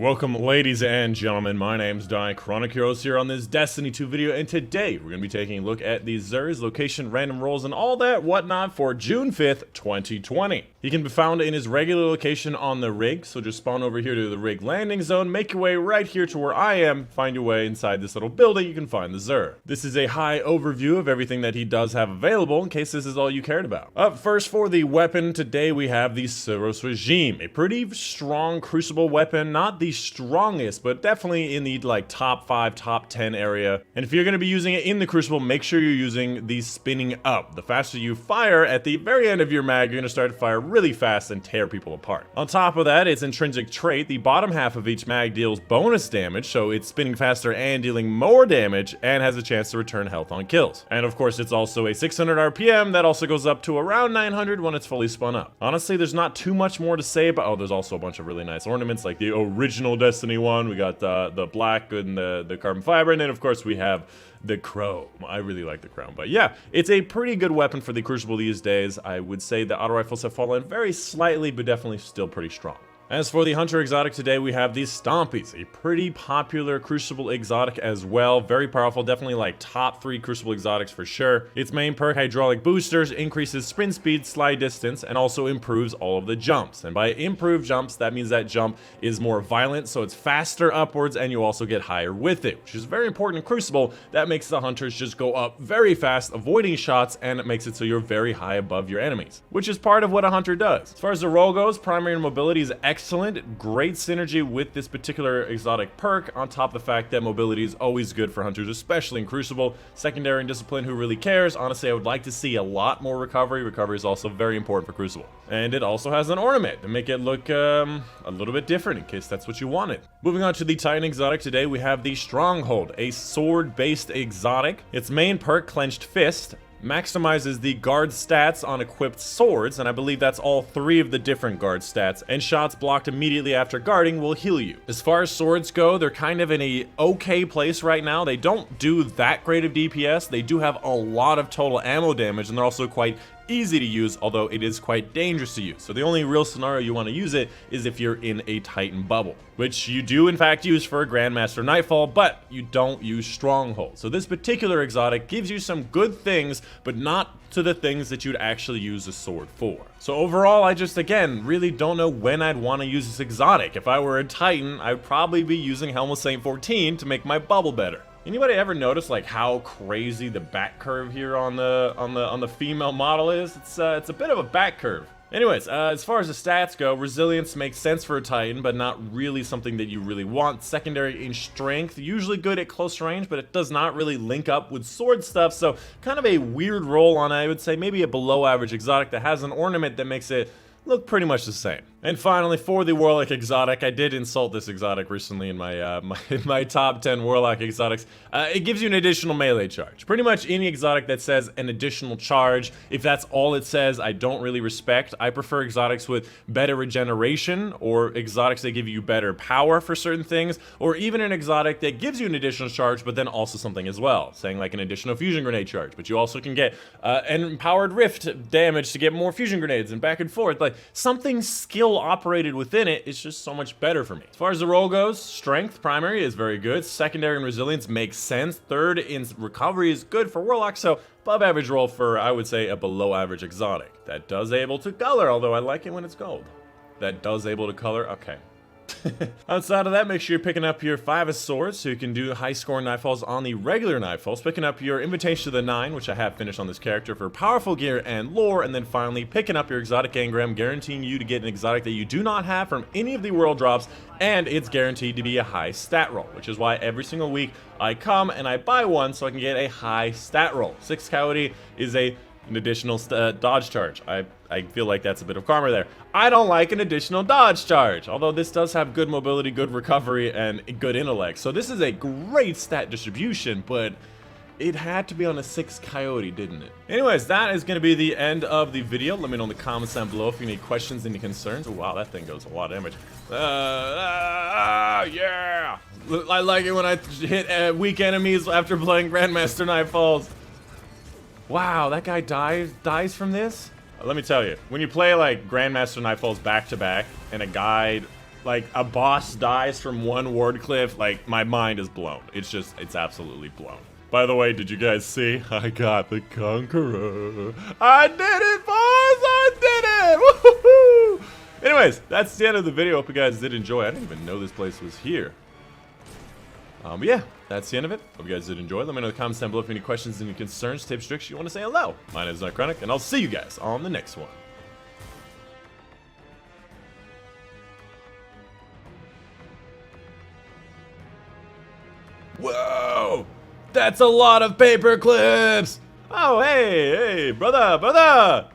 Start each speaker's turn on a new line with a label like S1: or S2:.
S1: Welcome, ladies and gentlemen. My name's Dychronic here on this Destiny 2 video, and today we're going to be taking a look at the Xur's location, random rolls, and all that whatnot for June 5th, 2020. He can be found in his regular location on the rig, so just spawn over here to the rig landing zone, make your way right here to where I am, find your way inside this little building, you can find the Xur. This is a high overview of everything that he does have available, in case this is all you cared about. Up first for the weapon, today we have the Suros regime, a pretty strong crucible weapon, not the strongest, but definitely in the top 5, top 10 area. And if you're going to be using it in the crucible, make sure you're using the spinning up. The faster you fire at the very end of your mag, you're going to start to fire really fast and tear people apart. On top of that, its intrinsic trait, the bottom half of each mag deals bonus damage, so it's spinning faster and dealing more damage, and has a chance to return health on kills. And of course, it's also a 600 RPM that also goes up to around 900 when it's fully spun up. Honestly, there's not too much more to say, but there's also a bunch of really nice ornaments, like the original Destiny 1. We got the black and the carbon fiber, and then of course we have the chrome. I really like the chrome, but yeah, it's a pretty good weapon for the crucible these days. I would say the auto rifles have fallen very slightly, but definitely still pretty strong. As for the Hunter exotic today, we have the Stompies, a pretty popular Crucible exotic as well. Very powerful, definitely like top 3 Crucible exotics for sure. Its main perk, Hydraulic Boosters, increases sprint speed, slide distance, and also improves all of the jumps. And by improved jumps, that means that jump is more violent, so it's faster upwards, and you also get higher with it, which is very important in Crucible. That makes the Hunters just go up very fast, avoiding shots, and it makes it so you're very high above your enemies, which is part of what a Hunter does. As far as the roll goes, primary mobility is excellent. Great synergy with this particular exotic perk, on top of the fact that mobility is always good for Hunters, especially in Crucible. Secondary and Discipline, who really cares? Honestly, I would like to see a lot more recovery. Recovery is also very important for Crucible. And it also has an ornament to make it look a little bit different, in case that's what you wanted. Moving on to the Titan exotic today, we have the Stronghold, a sword-based exotic. Its main perk, Clenched Fist, maximizes the guard stats on equipped swords, and I believe that's all 3 of the different guard stats, and shots blocked immediately after guarding will heal you. As far as swords go, they're kind of in a okay place right now. They don't do that great of DPS. They do have a lot of total ammo damage, and they're also quite easy to use, although it is quite dangerous to use. So the only real scenario you want to use it is if you're in a Titan bubble, which you do in fact use for Grandmaster Nightfall, but you don't use Stronghold. So this particular exotic gives you some good things, but not to the things that you'd actually use a sword for. So overall, I just, again, really don't know when I'd want to use this exotic. If I were a Titan, I'd probably be using Helm of Saint 14 to make my bubble better. Anybody ever notice like how crazy the back curve here on the female model is? It's a bit of a back curve. Anyways, as far as the stats go, resilience makes sense for a Titan, but not really something that you really want. Secondary in strength, usually good at close range, but it does not really link up with sword stuff, so kind of a weird role on, I would say, maybe a below average exotic that has an ornament that makes it look pretty much the same. And finally, for the Warlock exotic, I did insult this exotic recently in my top 10 Warlock exotics. It gives you an additional melee charge. Pretty much any exotic that says an additional charge, if that's all it says, I don't really respect. I prefer exotics with better regeneration, or exotics that give you better power for certain things, or even an exotic that gives you an additional charge, but then also something as well, saying like an additional fusion grenade charge. But you also can get an empowered rift damage to get more fusion grenades and back and forth. Like something skill operated within it is just so much better for me. As far as the roll goes, strength primary is very good. Secondary and resilience makes sense. Third in recovery is good for Warlock, so above average roll for, I would say, a below average exotic. That does able to color, although I like it when it's gold. That does able to color, okay. Outside of that, make sure you're picking up your 5 of Swords, so you can do high scoring Nightfalls on the regular Nightfalls. Picking up your Invitation to the Nine, which I have finished on this character for powerful gear and lore. And then finally, picking up your Exotic Engram, guaranteeing you to get an exotic that you do not have from any of the world drops. And it's guaranteed to be a high stat roll, which is why every single week I come and I buy one so I can get a high stat roll. 6 Coyote is an additional dodge charge. I feel like that's a bit of karma there. I don't like an additional dodge charge, although this does have good mobility, good recovery, and good intellect. So this is a great stat distribution, but it had to be on a 6 Coyote, didn't it? Anyways, that is going to be the end of the video. Let me know in the comments down below if you need questions, any concerns. Oh, wow, that thing goes a lot of damage. Yeah! I like it when I hit weak enemies after playing Grandmaster Nightfalls. Wow, that guy dies from this? Let me tell you, when you play like Grandmaster Nightfalls back to back, and a guy like a boss dies from one ward cliff, like my mind is blown. It's absolutely blown. By the way, did you guys see? I got the Conqueror. I did it, boys! I did it! Woohoo! Anyways, that's the end of the video. Hope you guys did enjoy. I didn't even know this place was here. But yeah, that's the end of it. Hope you guys did enjoy. Let me know in the comments down below if you have any questions, any concerns, tips, tricks, you want to say hello. My name is Dychronic, and I'll see you guys on the next one. Whoa! That's a lot of paper clips! Oh, hey, brother! Brother!